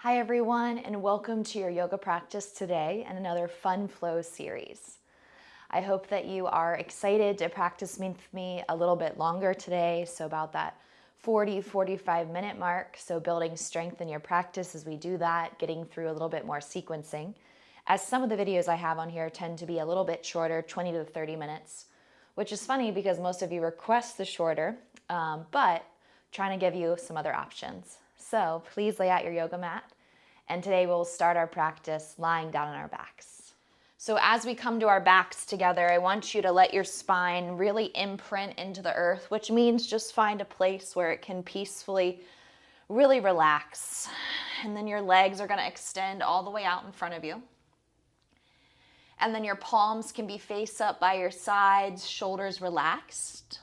Hi everyone, and welcome to your yoga practice today and another Fun Flow series. I hope that you are excited to practice with me a little bit longer today, so about that 45 minute mark, so building strength in your practice as we do that, getting through a little bit more sequencing. As some of the videos I have on here tend to be a little bit shorter, 20 to 30 minutes, which is funny because most of you request the shorter, but trying to give you some other options. So please lay out your yoga mat. And today we'll start our practice lying down on our backs. So as we come to our backs together, I want you to let your spine really imprint into the earth, which means just find a place where it can peacefully really relax. And then your legs are going to extend all the way out in front of you. And then your palms can be face up by your sides, shoulders relaxed.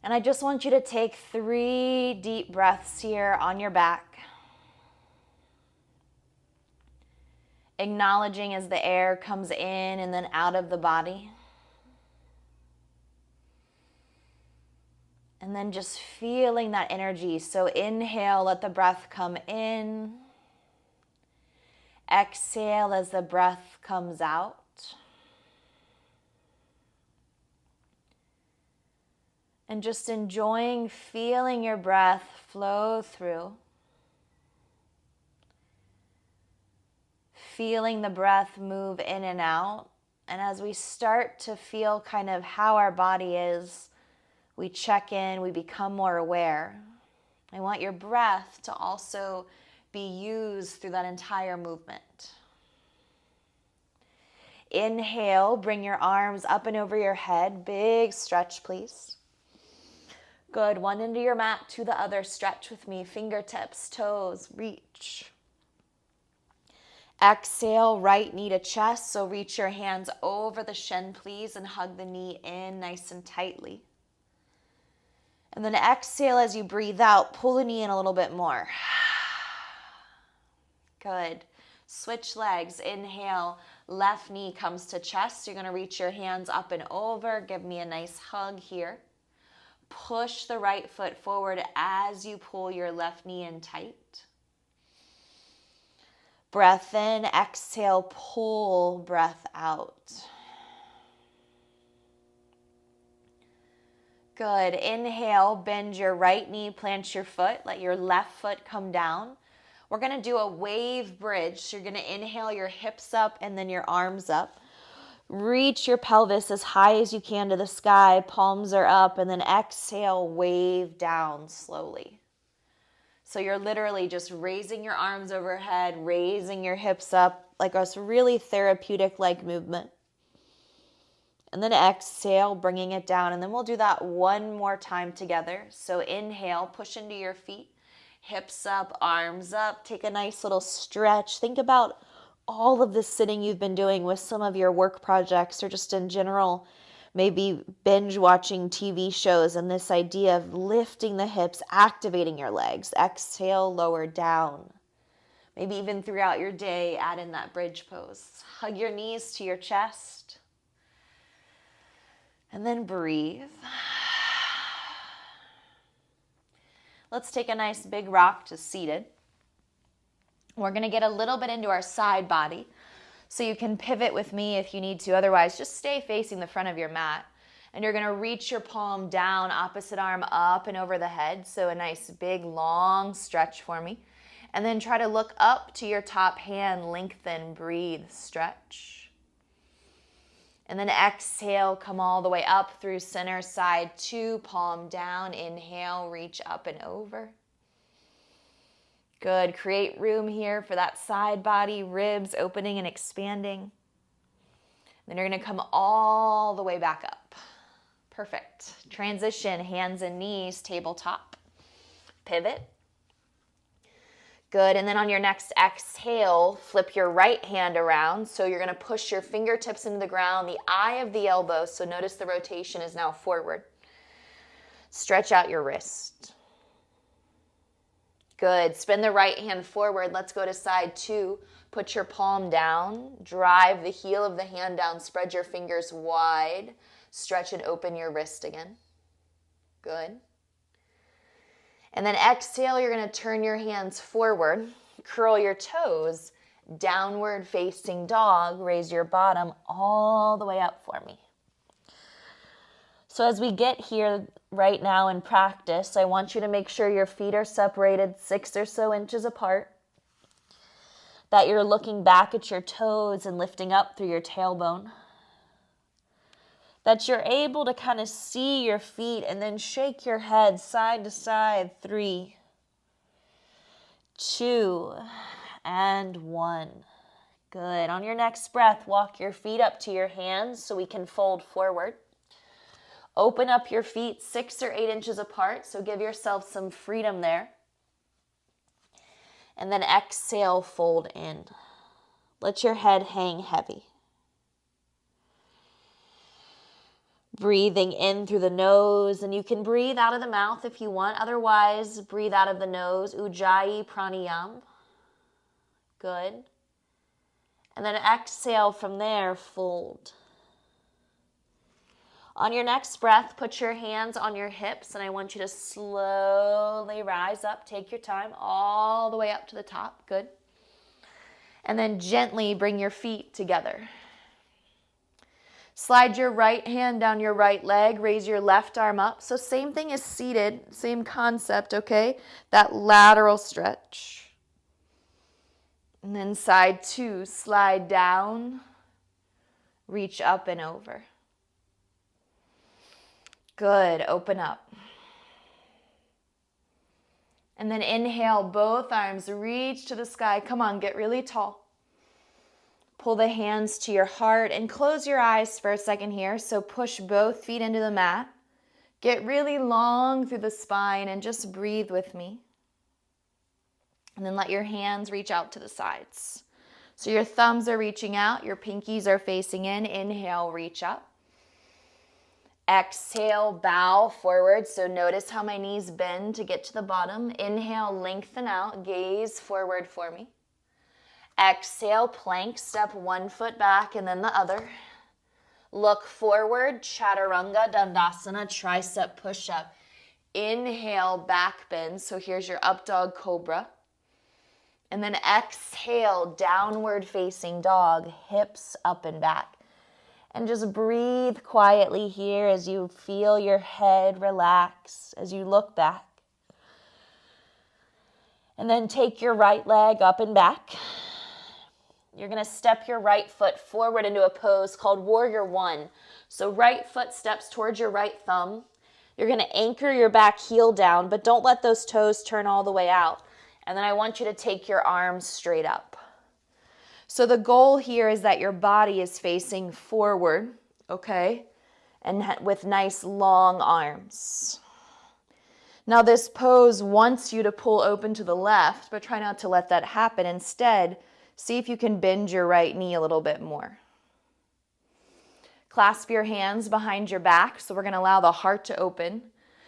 And I just want you to take 3 deep breaths here on your back. Acknowledging as the air comes in and then out of the body. And then just feeling that energy. So inhale, let the breath come in. Exhale as the breath comes out. And just enjoying feeling your breath flow through. Feeling the breath move in and out. And as we start to feel kind of how our body is, we check in, we become more aware. I want your breath to also be used through that entire movement. Inhale, bring your arms up and over your head. Big stretch, please. Good, one into your mat, to the other. Stretch with me, fingertips, toes, reach. Exhale, right knee to chest, so reach your hands over the shin, please, and hug the knee in nice and tightly. And then exhale as you breathe out, pull the knee in a little bit more. Good. Switch legs, inhale, left knee comes to chest. You're gonna reach your hands up and over. Give me a nice hug here. Push the right foot forward as you pull your left knee in tight. Breath in, exhale, pull, breath out. Good. Inhale, bend your right knee, plant your foot, let your left foot come down. We're going to do a wave bridge. So you're going to inhale your hips up and then your arms up. Reach your pelvis as high as you can to the sky. Palms are up, and then exhale, wave down slowly. So you're literally just raising your arms overhead, raising your hips up, like a really therapeutic-like movement. And then exhale, bringing it down. And then we'll do that one more time together. So inhale, push into your feet, hips up, arms up. Take a nice little stretch. Think about all of the sitting you've been doing with some of your work projects or just in general, maybe binge watching TV shows, and this idea of lifting the hips, activating your legs. Exhale, lower down. Maybe even throughout your day, add in that bridge pose. Hug your knees to your chest. And then breathe. Let's take a nice big rock to seated. We're going to get a little bit into our side body, so you can pivot with me if you need to. Otherwise, just stay facing the front of your mat. And you're going to reach your palm down, opposite arm up and over the head. So a nice big long stretch for me. And then try to look up to your top hand, lengthen, breathe, stretch. And then exhale, come all the way up through center, side 2, palm down. Inhale, reach up and over. Good. Create room here for that side body, ribs opening and expanding. Then you're going to come all the way back up. Perfect. Transition, hands and knees, tabletop. Pivot. Good. And then on your next exhale, flip your right hand around. So you're going to push your fingertips into the ground, the eye of the elbow. So notice the rotation is now forward. Stretch out your wrist. Good. Spin the right hand forward. Let's go to side 2. Put your palm down. Drive the heel of the hand down. Spread your fingers wide. Stretch and open your wrist again. Good. And then exhale, you're going to turn your hands forward, curl your toes, downward facing dog, raise your bottom all the way up for me. So as we get here right now in practice, I want you to make sure your feet are separated 6 or so inches apart, that you're looking back at your toes and lifting up through your tailbone, that you're able to kind of see your feet and then shake your head side to side. 3, 2, and 1. Good. On your next breath, walk your feet up to your hands so we can fold forward. Open up your feet 6 or 8 inches apart, so give yourself some freedom there. And then exhale, fold in. Let your head hang heavy. Breathing in through the nose, and you can breathe out of the mouth if you want. Otherwise, breathe out of the nose, Ujjayi Pranayam. Good. And then exhale from there, fold. On your next breath, put your hands on your hips, and I want you to slowly rise up. Take your time all the way up to the top. Good. And then gently bring your feet together. Slide your right hand down your right leg. Raise your left arm up. So same thing as seated, same concept, okay? That lateral stretch. And then side 2, slide down, reach up and over. Good, open up. And then inhale, both arms reach to the sky. Come on, get really tall. Pull the hands to your heart and close your eyes for a second here. So push both feet into the mat. Get really long through the spine and just breathe with me. And then let your hands reach out to the sides. So your thumbs are reaching out, your pinkies are facing in. Inhale, reach up. Exhale, bow forward. So notice how my knees bend to get to the bottom. Inhale, lengthen out, gaze forward for me. Exhale, plank, step one foot back and then the other. Look forward, chaturanga, dandasana, tricep push-up. Inhale, back bend. So here's your up dog cobra. And then exhale, downward facing dog, hips up and back. And just breathe quietly here as you feel your head relax as you look back. And then take your right leg up and back. You're going to step your right foot forward into a pose called Warrior One. So right foot steps towards your right thumb. You're going to anchor your back heel down, but don't let those toes turn all the way out. And then I want you to take your arms straight up. So the goal here is that your body is facing forward, okay? And with nice long arms. Now this pose wants you to pull open to the left, but try not to let that happen. Instead, see if you can bend your right knee a little bit more. Clasp your hands behind your back, so we're going to allow the heart to open.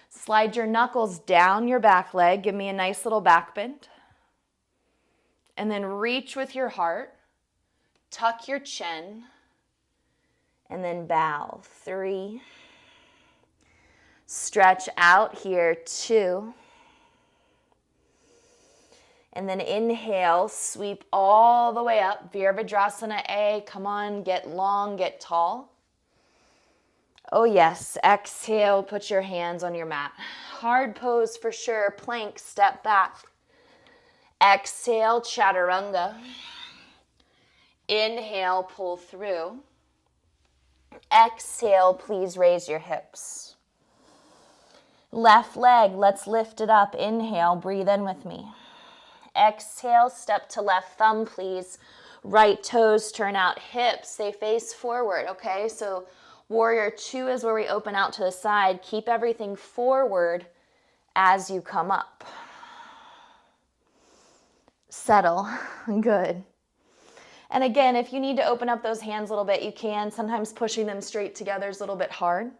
Slide your knuckles down your back leg. Give me a nice little back bend. And then reach with your heart. Tuck your chin. And then bow. 3. Stretch out here. 2. And then inhale, sweep all the way up. Virabhadrasana A. Come on, get long, get tall. Oh yes, exhale, put your hands on your mat. Hard pose for sure, plank, step back. Exhale, chaturanga. Inhale, pull through. Exhale, please raise your hips. Left leg, let's lift it up. Inhale, breathe in with me. Exhale, step to left thumb, please. Right toes turn out, hips, they face forward, okay? So Warrior 2 is where we open out to the side. Keep everything forward as you come up. Settle. Good. And again, if you need to open up those hands a little bit, you can. Sometimes pushing them straight together is a little bit hard.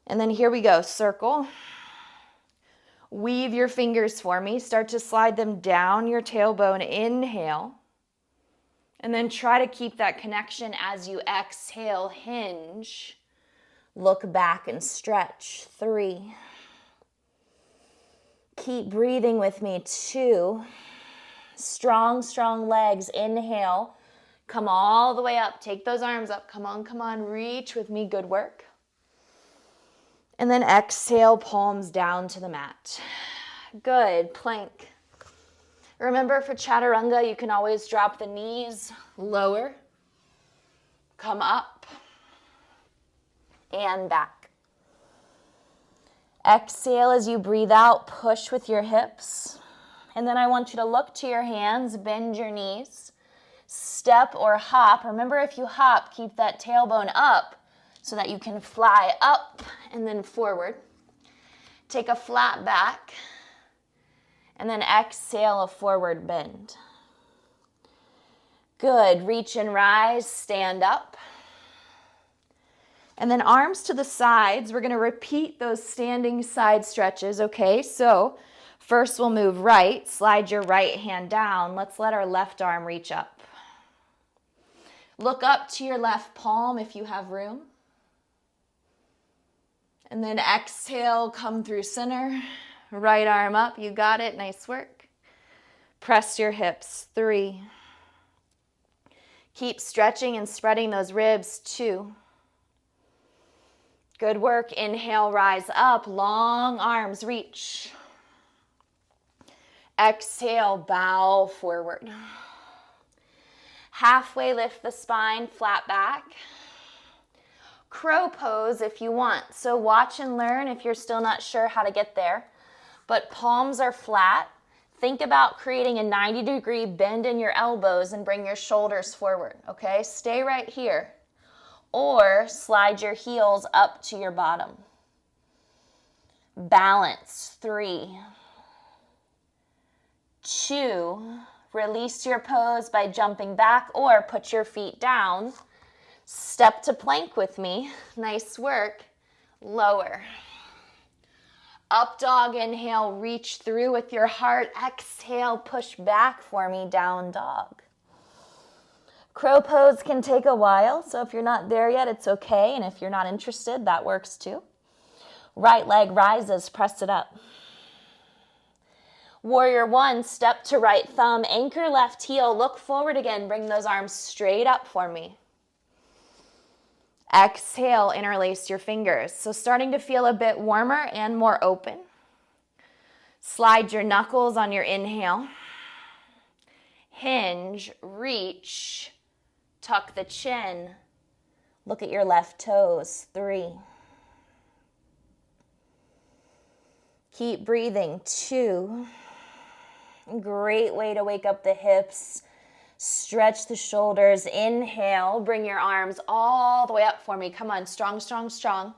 And then here we go. Circle. Weave your fingers for me. Start to slide them down your tailbone. Inhale. And then try to keep that connection as you exhale. Hinge. Look back and stretch. 3. Keep breathing with me. 2. Strong, strong legs. Inhale. Come all the way up. Take those arms up. Come on, come on. Reach with me. Good work. And then exhale, palms down to the mat. Good. Plank. Remember, for chaturanga, you can always drop the knees lower. Come up and back. Exhale as you breathe out. Push with your hips. And then I want you to look to your hands. Bend your knees. Step or hop. Remember, if you hop, keep that tailbone up so that you can fly up and then forward. Take a flat back. And then exhale, a forward bend. Good. Reach and rise. Stand up. And then arms to the sides. We're going to repeat those standing side stretches, okay? So first we'll move right. Slide your right hand down. Let's let our left arm reach up. Look up to your left palm if you have room. And then exhale, come through center. Right arm up. You got it. Nice work. Press your hips. 3. Keep stretching and spreading those ribs. 2. Good work. Inhale, rise up. Long arms, reach. Exhale, bow forward. Halfway lift the spine, flat back. Crow pose if you want. So watch and learn if you're still not sure how to get there. But palms are flat. Think about creating a 90-degree bend in your elbows and bring your shoulders forward, okay? Stay right here. Or slide your heels up to your bottom. Balance. 3. 2. Release your pose by jumping back or put your feet down. Step to plank with me. Nice work. Lower. Up dog, inhale, reach through with your heart. Exhale, push back for me, down dog. Crow pose can take a while, so if you're not there yet, it's okay. And if you're not interested, that works too. Right leg rises, press it up. Warrior 1, step to right thumb, anchor left heel, look forward again, bring those arms straight up for me. Exhale, interlace your fingers. So starting to feel a bit warmer and more open. Slide your knuckles on your inhale. Hinge, reach, tuck the chin. Look at your left toes. 3. Keep breathing. 2. Great way to wake up the hips. Stretch the shoulders. Inhale, bring your arms all the way up for me. Come on, strong, strong, strong.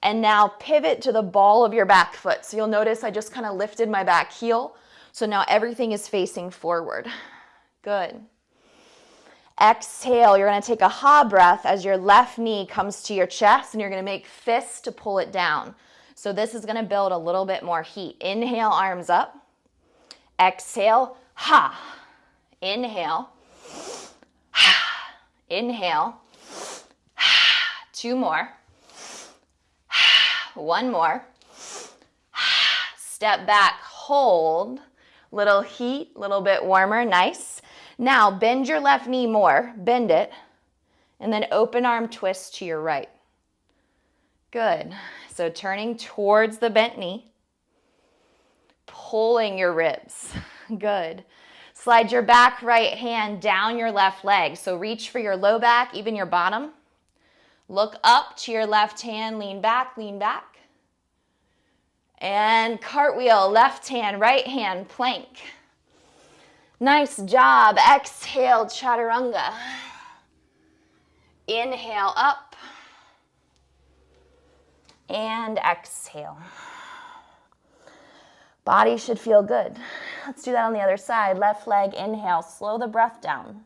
And now pivot to the ball of your back foot. So you'll notice I just kind of lifted my back heel. So now everything is facing forward. Good. Exhale, you're going to take a ha breath as your left knee comes to your chest and you're going to make fists to pull it down. So this is going to build a little bit more heat. Inhale, arms up. Exhale, ha. Inhale, inhale, 2 more, 1 more, step back, hold, little heat, little bit warmer, nice. Now bend your left knee more, bend it, and then open arm twist to your right. Good, so turning towards the bent knee, pulling your ribs, good. Slide your back right hand down your left leg. So reach for your low back, even your bottom. Look up to your left hand, lean back, lean back. And cartwheel, left hand, right hand, plank. Nice job. Exhale, chaturanga. Inhale up. And exhale. Body should feel good. Let's do that on the other side. Left leg, inhale, slow the breath down.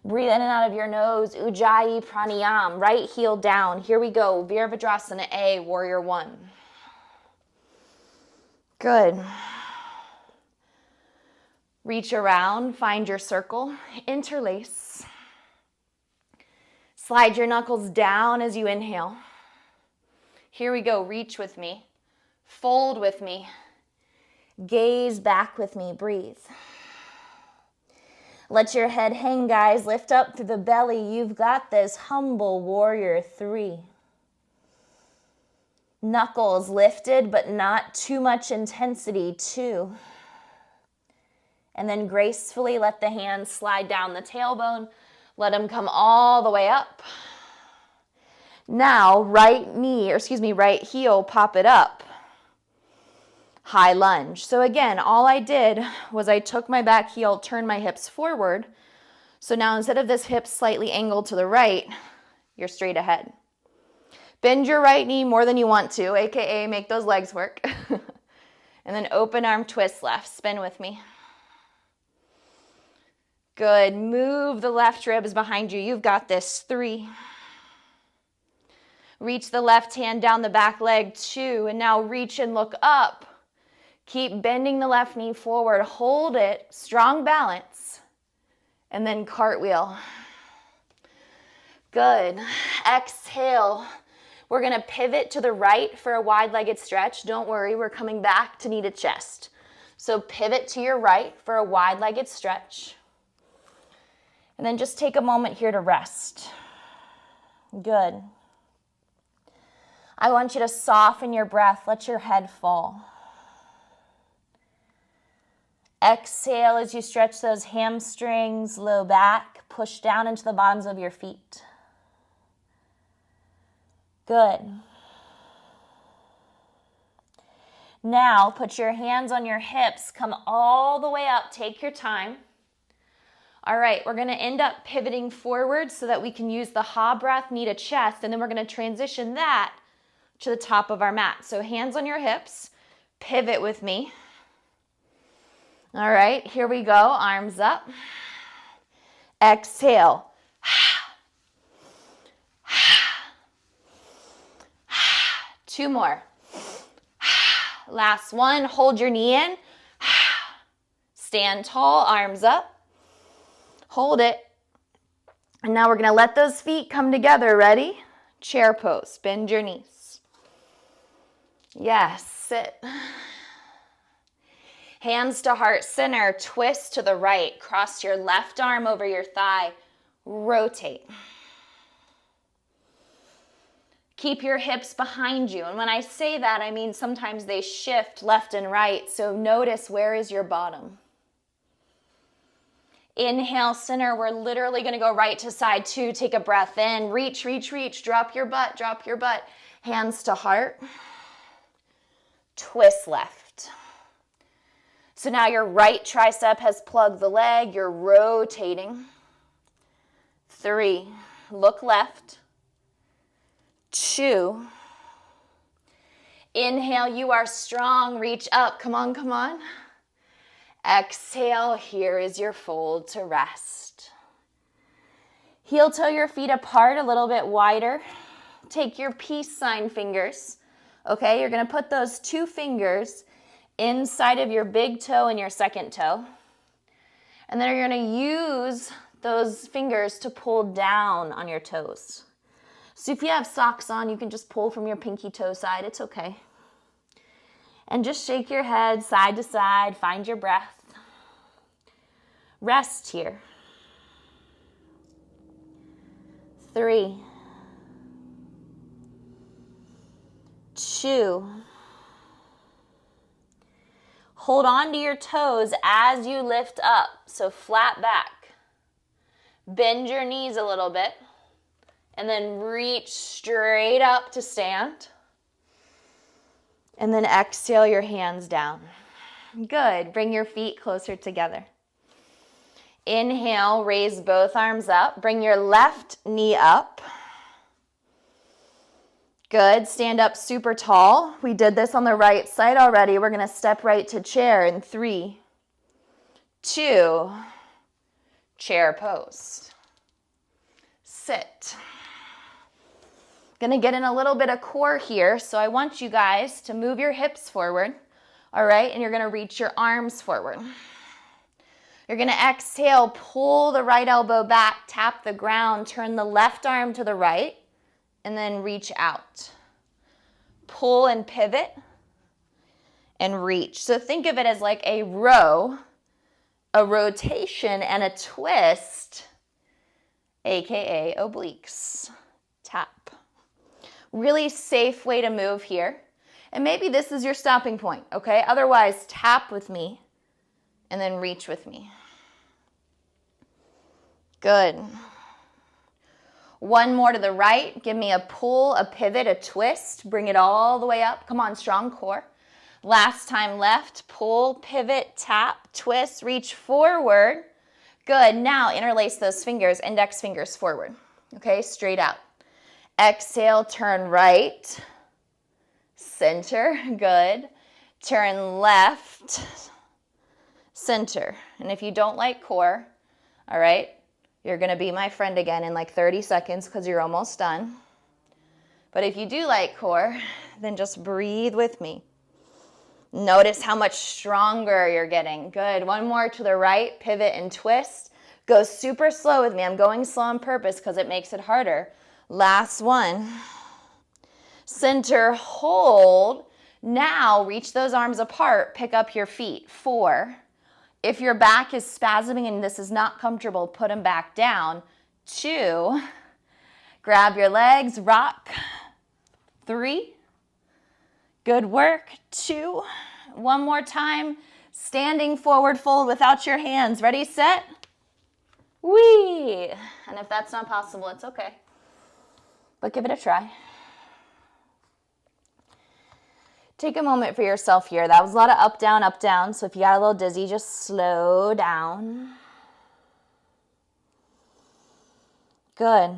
Breathe in and out of your nose, Ujjayi Pranayam, right heel down. Here we go, Virabhadrasana A, Warrior 1. Good. Reach around, find your circle, interlace. Slide your knuckles down as you inhale. Here we go, reach with me. Fold with me, Gaze back with me, breathe. Let your head hang, guys. Lift up through the belly. You've got this. Humble warrior 3. Knuckles lifted, but not too much intensity, 2. And then gracefully let the hands slide down the tailbone. Let them come all the way up. Now, right heel, pop it up. High lunge. So again, all I did was I took my back heel, turned my hips forward. So now instead of this hip slightly angled to the right, you're straight ahead. Bend your right knee more than you want to, aka make those legs work. And then open arm twist left. Spin with me. Good. Move the left ribs behind you. You've got this. 3. Reach the left hand down the back leg. 2. And now reach and look up. Keep bending the left knee forward. Hold it. Strong balance. And then cartwheel. Good. Exhale. We're going to pivot to the right for a wide-legged stretch. Don't worry, we're coming back to knee to chest. So pivot to your right for a wide-legged stretch. And then just take a moment here to rest. Good. I want you to soften your breath. Let your head fall. Exhale as you stretch those hamstrings, low back. Push down into the bottoms of your feet. Good. Now put your hands on your hips. Come all the way up. Take your time. All right, we're going to end up pivoting forward so that we can use the ha breath, knee to chest, and then we're going to transition that to the top of our mat. So hands on your hips. Pivot with me. All right, here we go. Arms up. Exhale. 2 more. Last one. Hold your knee in. Stand tall, arms up. Hold it. And now we're going to let those feet come together. Ready? Chair pose. Bend your knees. Yes, sit. Hands to heart center, twist to the right. Cross your left arm over your thigh. Rotate. Keep your hips behind you. And when I say that, I mean sometimes they shift left and right. So notice, where is your bottom? Inhale, center. We're literally going to go right to side 2. Take a breath in. Reach, reach, reach. Drop your butt, drop your butt. Hands to heart. Twist left. So now your right tricep has plugged the leg. You're rotating. 3. Look left. 2. Inhale, you are strong. Reach up. Come on, come on. Exhale, here is your fold to rest. Heel toe your feet apart a little bit wider. Take your peace sign fingers. Okay, you're going to put those 2 fingers inside of your big toe and your second toe. And then you're going to use those fingers to pull down on your toes. So if you have socks on, you can just pull from your pinky toe side. It's okay. And just shake your head side to side. Find your breath. Rest here. 3. 2. Hold on to your toes as you lift up. So flat back. Bend your knees a little bit. And then reach straight up to stand. And then exhale your hands down. Good. Bring your feet closer together. Inhale, raise both arms up. Bring your left knee up. Good. Stand up super tall. We did this on the right side already. We're going to step right to chair in 3, 2, chair pose. Sit. Going to get in a little bit of core here, so I want you guys to move your hips forward, all right? And you're going to reach your arms forward. You're going to exhale, pull the right elbow back, tap the ground, turn the left arm to the right, and then reach out. Pull and pivot, and reach. So think of it as like a row, a rotation, and a twist, aka obliques. Tap. Really safe way to move here. And maybe this is your stopping point, okay? Otherwise, tap with me and then reach with me. Good. One more to the right. Give me a pull, a pivot, a twist. Bring it all the way up. Come on, strong core. Last time left. Pull, pivot, tap, twist, reach forward. Good. Now interlace those fingers, index fingers forward. Okay, straight out. Exhale, turn right. Center. Good. Turn left. Center. And if you don't like core, all right, you're going to be my friend again in like 30 seconds because you're almost done. But if you do like core, then just breathe with me. Notice how much stronger you're getting. Good. One more to the right, pivot and twist. Go super slow with me. I'm going slow on purpose because it makes it harder. Last one. Center, hold. Now reach those arms apart, pick up your feet. 4. If your back is spasming and this is not comfortable, put them back down. 2. Grab your legs, rock. 3. Good work. 2. One more time. Standing forward fold without your hands. Ready, set. Whee! And if that's not possible, it's okay. But give it a try. Take a moment for yourself here. That was a lot of up, down, up, down. So if you got a little dizzy, just slow down. Good.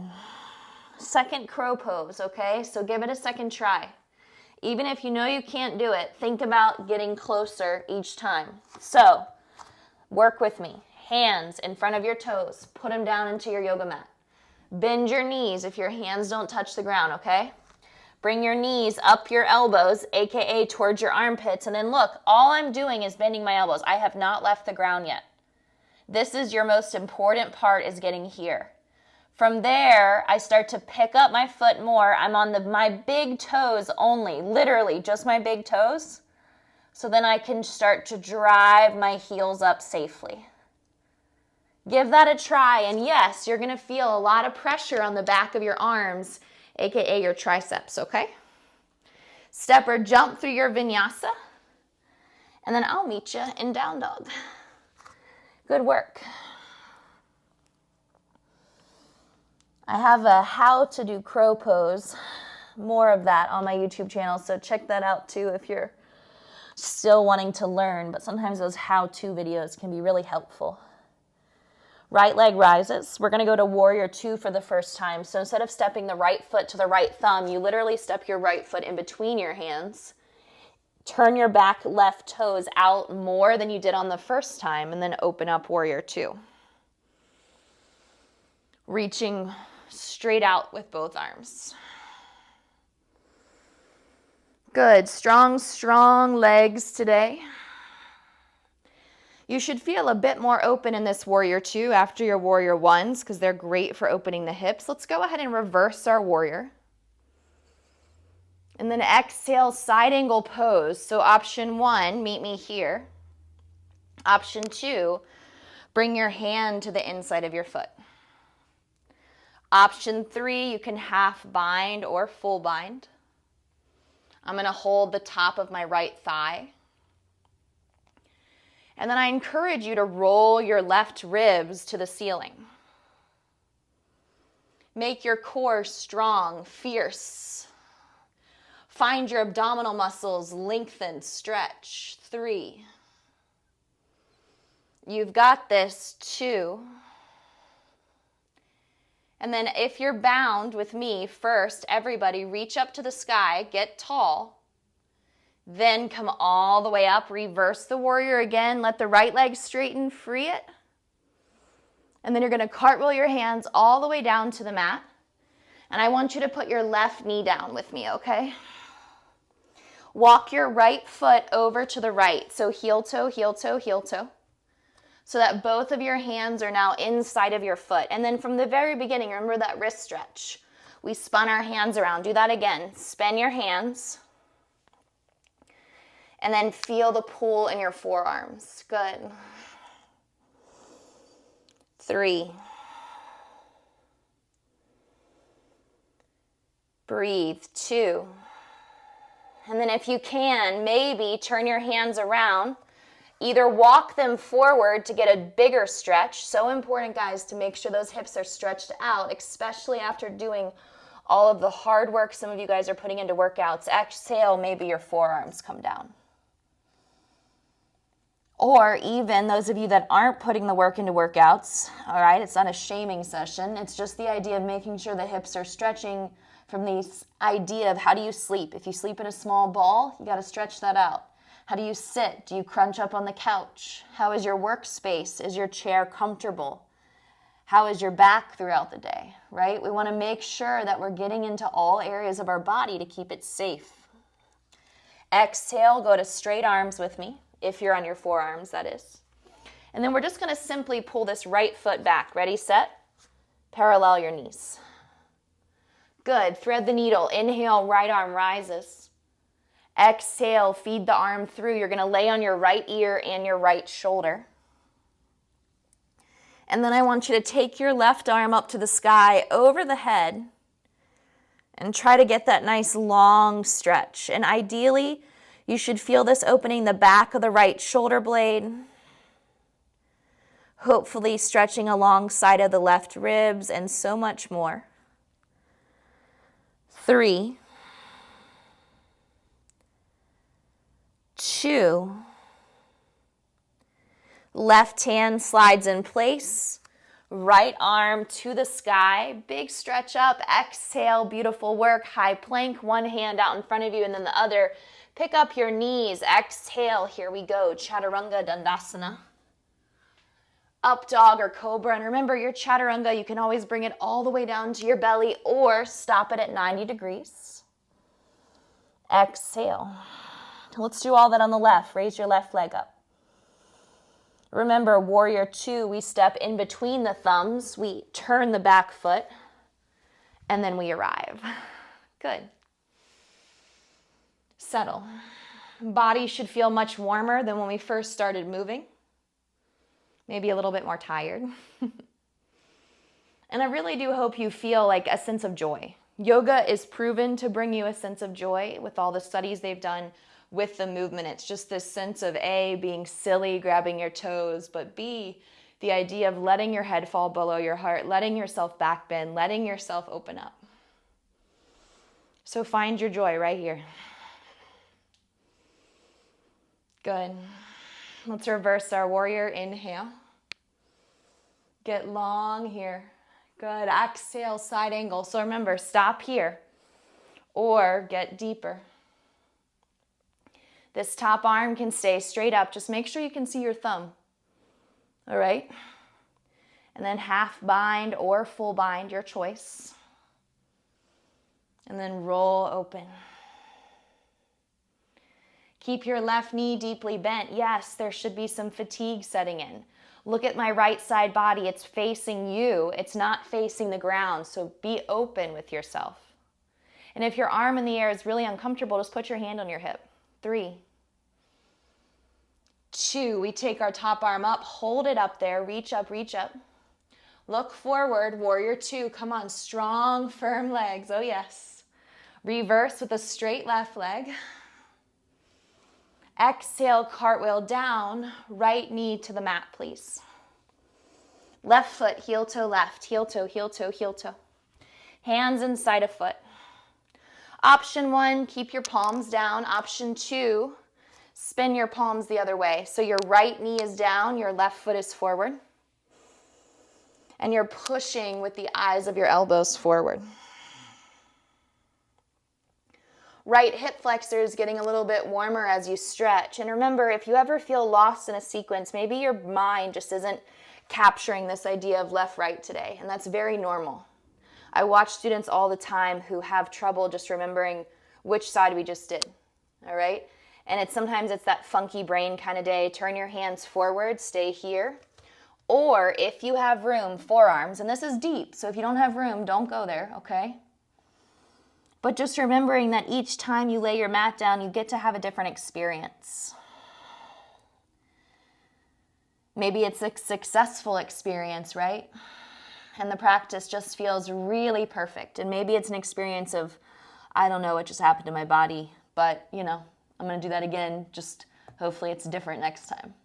Second crow pose, okay? So give it a second try. Even if you know you can't do it, think about getting closer each time. So work with me. Hands in front of your toes. Put them down into your yoga mat. Bend your knees if your hands don't touch the ground, okay? Bring your knees up your elbows, aka towards your armpits. And then look, all I'm doing is bending my elbows. I have not left the ground yet. This is your most important part, is getting here. From there, I start to pick up my foot more. I'm on my big toes only, literally just my big toes. So then I can start to drive my heels up safely. Give that a try. And yes, you're going to feel a lot of pressure on the back of your arms, aka your triceps, okay? Step or jump through your vinyasa. And then I'll meet you in down dog. Good work. I have a how to do crow pose, more of that on my YouTube channel, so check that out too if you're still wanting to learn, but sometimes those how-to videos can be really helpful. Right leg rises. We're going to go to warrior 2 for the first time. So instead of stepping the right foot to the right thumb, you literally step your right foot in between your hands. Turn your back left toes out more than you did on the first time, and then open up warrior 2. Reaching straight out with both arms. Good. Strong, strong legs today. You should feel a bit more open in this warrior 2 after your warrior 1s because they're great for opening the hips. Let's go ahead and reverse our warrior. And then exhale, side angle pose. So option 1, meet me here. Option 2, bring your hand to the inside of your foot. Option 3, you can half bind or full bind. I'm going to hold the top of my right thigh. And then I encourage you to roll your left ribs to the ceiling. Make your core strong, fierce. Find your abdominal muscles lengthen, stretch. 3. You've got this. 2. And then if you're bound with me, first, everybody reach up to the sky, get tall. Then come all the way up, reverse the warrior again, let the right leg straighten, free it. And then you're going to cartwheel your hands all the way down to the mat. And I want you to put your left knee down with me, okay? Walk your right foot over to the right. So heel toe, heel toe, heel toe. So that both of your hands are now inside of your foot. And then from the very beginning, remember that wrist stretch. We spun our hands around. Do that again. Spin your hands. And then feel the pull in your forearms. Good. 3. Breathe. 2. And then if you can, maybe turn your hands around. Either walk them forward to get a bigger stretch. So important, guys, to make sure those hips are stretched out, especially after doing all of the hard work some of you guys are putting into workouts. Exhale, maybe your forearms come down. Or even those of you that aren't putting the work into workouts, all right, it's not a shaming session. It's just the idea of making sure the hips are stretching from this idea of how do you sleep. If you sleep in a small ball, you got to stretch that out. How do you sit? Do you crunch up on the couch? How is your workspace? Is your chair comfortable? How is your back throughout the day, right? We want to make sure that we're getting into all areas of our body to keep it safe. Exhale, go to straight arms with me, if you're on your forearms, that is. And then we're just going to simply pull this right foot back. Ready, set? Parallel your knees. Good. Thread the needle. Inhale, right arm rises. Exhale, feed the arm through. You're going to lay on your right ear and your right shoulder. And then I want you to take your left arm up to the sky over the head and try to get that nice long stretch. And ideally, you should feel this opening the back of the right shoulder blade, hopefully stretching alongside of the left ribs and so much more. 3, 2, left hand slides in place, right arm to the sky, big stretch up, exhale, beautiful work, high plank, one hand out in front of you and then the other. Pick up your knees, exhale, here we go, Chaturanga Dandasana. Up dog or cobra, and remember your Chaturanga, you can always bring it all the way down to your belly or stop it at 90 degrees. Exhale. Let's do all that on the left, raise your left leg up. Remember, warrior 2, we step in between the thumbs, we turn the back foot, and then we arrive. Good. Settle. Body should feel much warmer than when we first started moving. Maybe a little bit more tired. And I really do hope you feel like a sense of joy. Yoga is proven to bring you a sense of joy with all the studies they've done with the movement. It's just this sense of A, being silly, grabbing your toes, but B, the idea of letting your head fall below your heart, letting yourself back bend, letting yourself open up. So find your joy right here. Good. Let's reverse our warrior. Inhale. Get long here. Good. Exhale, side angle. So remember, stop here or get deeper. This top arm can stay straight up. Just make sure you can see your thumb. All right? And then half bind or full bind, your choice. And then roll open. Keep your left knee deeply bent. Yes, there should be some fatigue setting in. Look at my right side body. It's facing you. It's not facing the ground. So be open with yourself. And if your arm in the air is really uncomfortable, just put your hand on your hip. 3, 2, we take our top arm up, hold it up there, reach up, reach up. Look forward, warrior 2, come on, strong, firm legs, oh yes. Reverse with a straight left leg. Exhale, cartwheel down, right knee to the mat, please. Left foot, heel toe left, heel toe, heel toe, heel toe. Hands inside a foot. Option 1, keep your palms down. Option 2, spin your palms the other way. So your right knee is down, your left foot is forward. And you're pushing with the eyes of your elbows forward. Right hip flexor is getting a little bit warmer as you stretch. And remember, if you ever feel lost in a sequence, maybe your mind just isn't capturing this idea of left-right today. And that's very normal. I watch students all the time who have trouble just remembering which side we just did. All right? And sometimes it's that funky brain kind of day. Turn your hands forward, stay here. Or if you have room, forearms, and this is deep. So if you don't have room, don't go there, okay? But just remembering that each time you lay your mat down, you get to have a different experience. Maybe it's a successful experience, right? And the practice just feels really perfect. And maybe it's an experience of, I don't know what just happened to my body, but I'm going to do that again. Just hopefully it's different next time,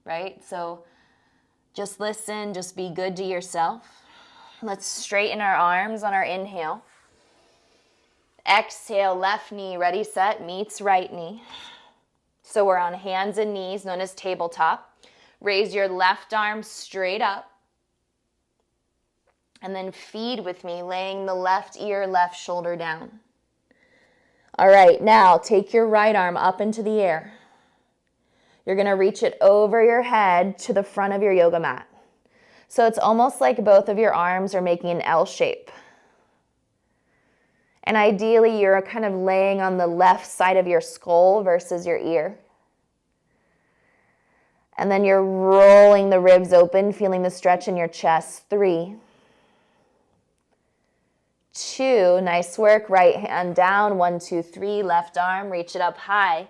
right? So just listen, just be good to yourself. Let's straighten our arms on our inhale. Exhale, left knee, ready, set, meets right knee. So we're on hands and knees, known as tabletop. Raise your left arm straight up. And then feed with me, laying the left ear, left shoulder down. All right, now take your right arm up into the air. You're going to reach it over your head to the front of your yoga mat. So it's almost like both of your arms are making an L shape. And ideally, you're kind of laying on the left side of your skull versus your ear. And then you're rolling the ribs open, feeling the stretch in your chest. 3, 2, nice work. Right hand down. 1, 2, 3, left arm, reach it up high.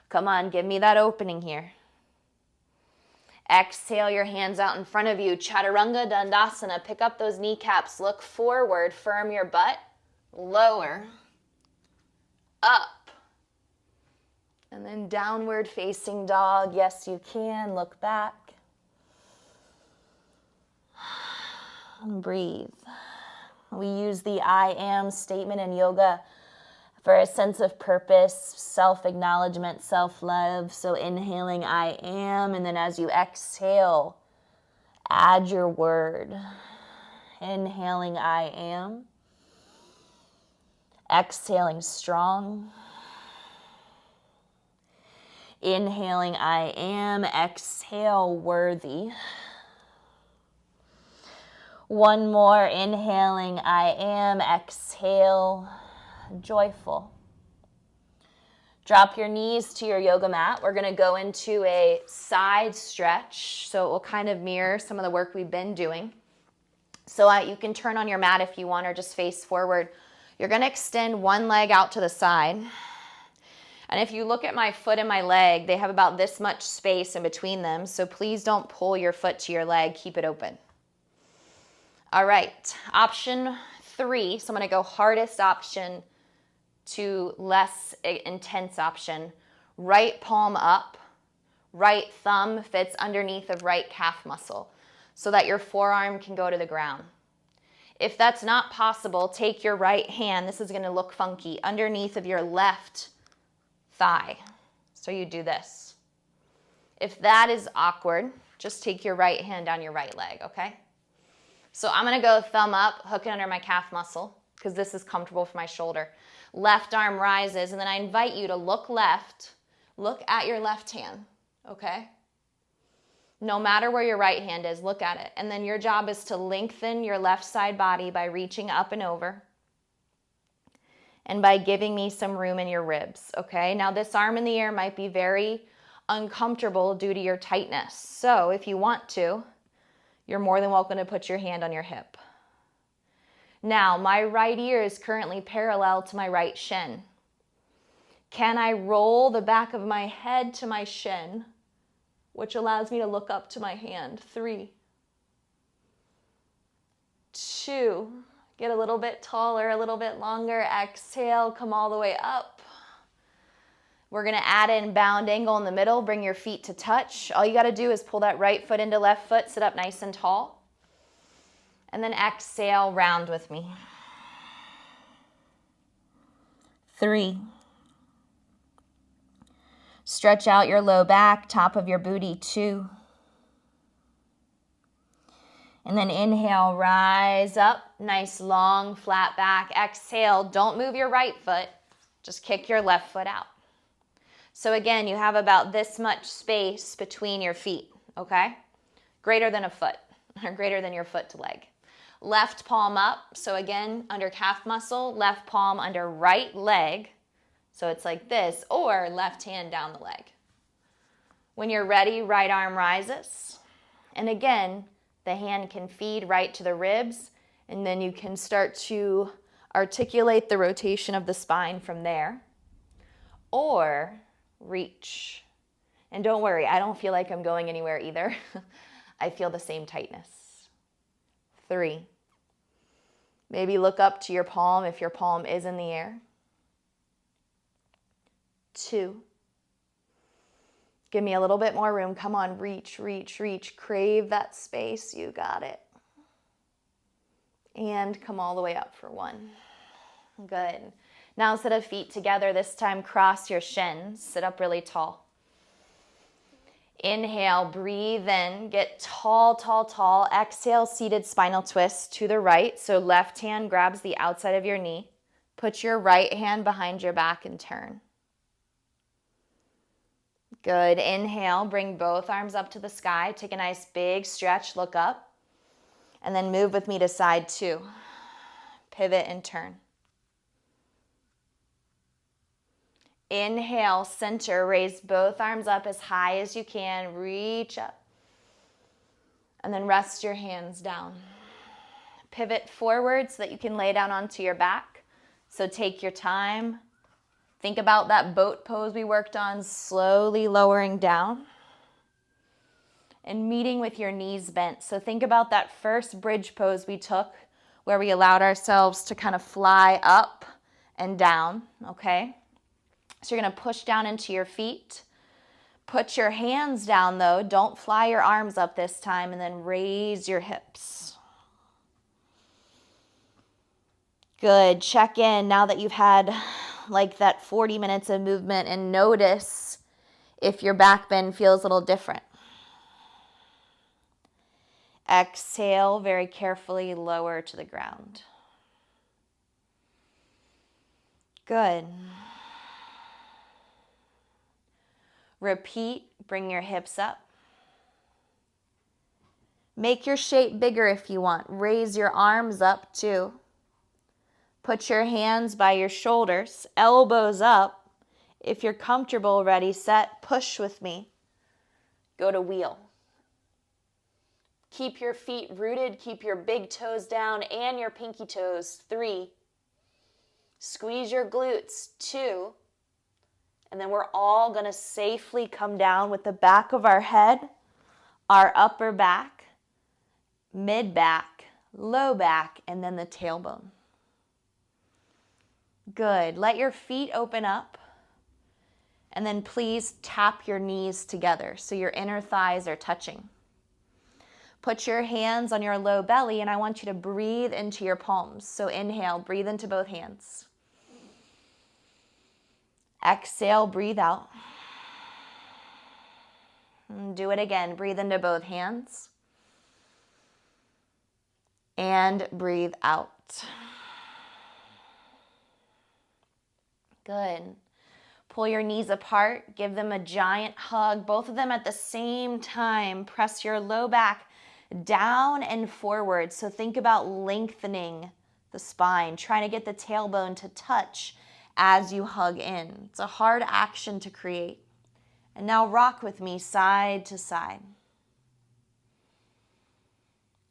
Come on, give me that opening here. Exhale, your hands out in front of you. Chaturanga Dandasana. Pick up those kneecaps. Look forward. Firm your butt. Lower. Up. And then downward facing dog. Yes, you can. Look back. And breathe. We use the I am statement in yoga for a sense of purpose, self-acknowledgement, self-love. So inhaling, I am. And then as you exhale, add your word. Inhaling, I am. Exhaling, strong. Inhaling, I am. Exhale, worthy. One more. Inhaling, I am. Exhale, joyful. Drop your knees to your yoga mat. We're going to go into a side stretch, so it will kind of mirror some of the work we've been doing. So you can turn on your mat if you want, or just face forward. You're going to extend one leg out to the side. And if you look at my foot and my leg, they have about this much space in between them. So please don't pull your foot to your leg. Keep it open. All right. Option 3. So I'm going to go hardest option to less intense option. Right palm up. Right thumb fits underneath of right calf muscle so that your forearm can go to the ground. If that's not possible, take your right hand. This is going to look funky. Underneath of your left thigh. So you do this. If that is awkward, just take your right hand down your right leg, okay? So I'm going to go thumb up, hook it under my calf muscle because this is comfortable for my shoulder. Left arm rises, and then I invite you to look left. Look at your left hand, okay? No matter where your right hand is, look at it. And then your job is to lengthen your left side body by reaching up and over. And by giving me some room in your ribs, okay? Now this arm in the air might be very uncomfortable due to your tightness. So if you want to, you're more than welcome to put your hand on your hip. Now, my right ear is currently parallel to my right shin. Can I roll the back of my head to my shin, which allows me to look up to my hand? 3, 2, get a little bit taller, a little bit longer. Exhale, come all the way up. We're going to add in bound angle in the middle. Bring your feet to touch. All you got to do is pull that right foot into left foot. Sit up nice and tall. And then exhale, round with me. 3. Stretch out your low back, top of your booty. 2. And then inhale, rise up. Nice long flat back. Exhale, don't move your right foot. Just kick your left foot out. So again, you have about this much space between your feet, okay? Greater than a foot, or greater than your foot to leg. Left palm up, so again, under calf muscle, left palm under right leg, so it's like this, or left hand down the leg. When you're ready, right arm rises. And again, the hand can feed right to the ribs, and then you can start to Articulate the rotation of the spine from there, or reach. And don't worry, I don't feel like I'm going anywhere either. I feel the same tightness. 3. Maybe look up to your palm if your palm is in the air. 2. Give me a little bit more room. Come on, reach, reach, reach. Crave that space. You got it. And come all the way up for 1. Good. Now instead of feet together, this time cross your shins. Sit up really tall. Inhale, breathe in, get tall, tall, tall. Exhale, seated spinal twist to the right. So left hand grabs the outside of your knee. Put your right hand behind your back and turn. Good. Inhale, bring both arms up to the sky. Take a nice big stretch, look up. And then move with me to side 2. Pivot and turn. Inhale, center, raise both arms up as high as you can. Reach up. And then rest your hands down. Pivot forward so that you can lay down onto your back. So take your time. Think about that boat pose we worked on, slowly lowering down and meeting with your knees bent. So think about that first bridge pose we took where we allowed ourselves to kind of fly up and down, okay? So you're going to push down into your feet. Put your hands down though. Don't fly your arms up this time, and then raise your hips. Good. Check in now that you've had like that 40 minutes of movement, and notice if your back bend feels a little different. Exhale, very carefully lower to the ground. Good. Repeat, bring your hips up. Make your shape bigger if you want. Raise your arms up too. Put your hands by your shoulders, elbows up. If you're comfortable, ready, set, push with me. Go to wheel. Keep your feet rooted, keep your big toes down and your pinky toes. 3. Squeeze your glutes. 2. And then we're all going to safely come down with the back of our head, our upper back, mid back, low back, and then the tailbone. Good. Let your feet open up. And then please tap your knees together so your inner thighs are touching. Put your hands on your low belly, and I want you to breathe into your palms. So inhale, breathe into both hands. Exhale, breathe out. And do it again. Breathe into both hands. And breathe out. Good. Pull your knees apart. Give them a giant hug. Both of them at the same time. Press your low back down and forward. So think about lengthening the spine. Trying to get the tailbone to touch as you hug in. It's a hard action to create. And now rock with me side to side.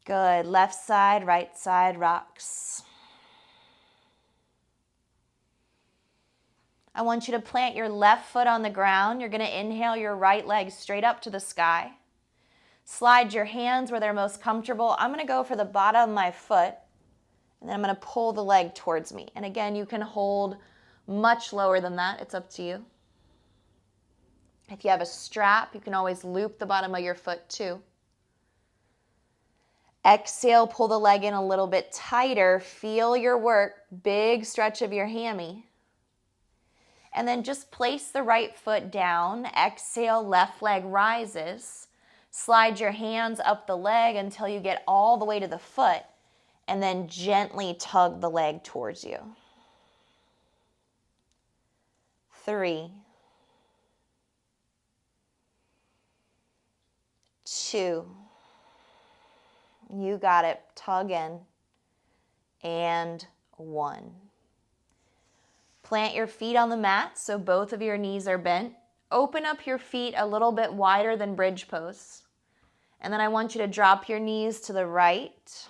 Good. Left side, right side rocks. I want you to plant your left foot on the ground. You're going to inhale your right leg straight up to the sky. Slide your hands where they're most comfortable. I'm going to go for the bottom of my foot, and then I'm going to pull the leg towards me. And again, you can hold much lower than that. It's up to you. If you have a strap, you can always loop the bottom of your foot too. Exhale, pull the leg in a little bit tighter. Feel your work. Big stretch of your hammy. And then just place the right foot down. Exhale, left leg rises. Slide your hands up the leg until you get all the way to the foot, and then gently tug the leg towards you. 3, 2, you got it, tug in, and 1. Plant your feet on the mat so both of your knees are bent. Open up your feet a little bit wider than bridge pose. And then I want you to drop your knees to the right.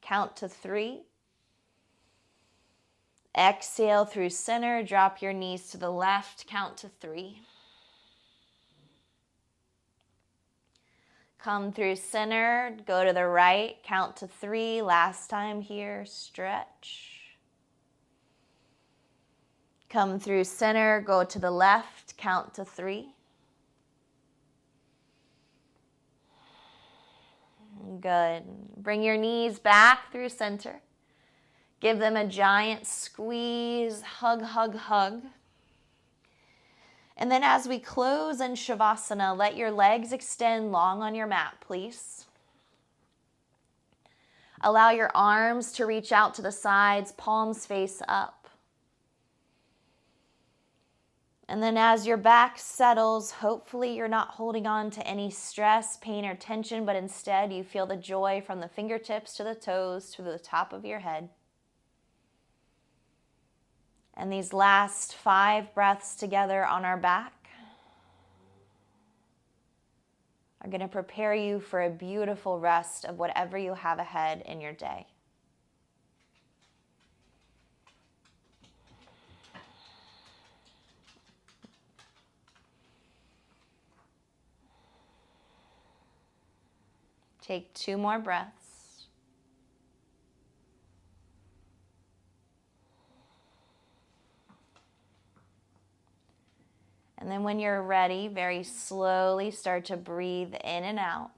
Count to 3. Exhale through center, drop your knees to the left, count to 3. Come through center, go to the right, count to 3. Last time here, stretch. Come through center, go to the left, count to 3. Good. Bring your knees back through center. Give them a giant squeeze, hug, hug, hug. And then as we close in Shavasana, let your legs extend long on your mat, please. Allow your arms to reach out to the sides, palms face up. And then as your back settles, hopefully you're not holding on to any stress, pain, or tension, but instead you feel the joy from the fingertips to the toes to the top of your head. And these last 5 breaths together on our back are going to prepare you for a beautiful rest of whatever you have ahead in your day. Take 2 more breaths. And then when you're ready, very slowly start to breathe in and out.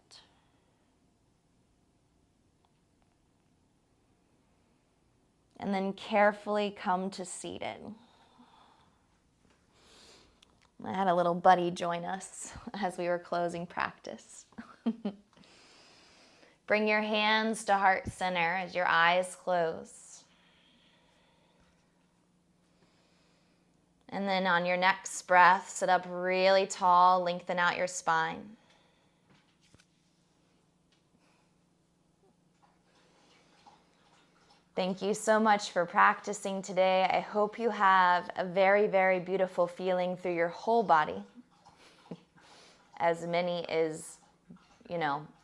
And then carefully come to seated. I had a little buddy join us as we were closing practice. Bring your hands to heart center as your eyes close. And then on your next breath, sit up really tall, lengthen out your spine. Thank you so much for practicing today. I hope you have a very, very beautiful feeling through your whole body. As many as,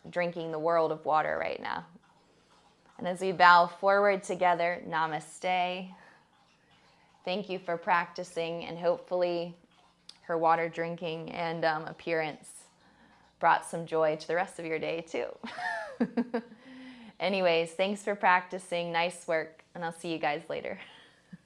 drinking the world of water right now. And as we bow forward together, Namaste. Thank you for practicing, and hopefully her water drinking and appearance brought some joy to the rest of your day too. Anyways, thanks for practicing. Nice work, and I'll see you guys later.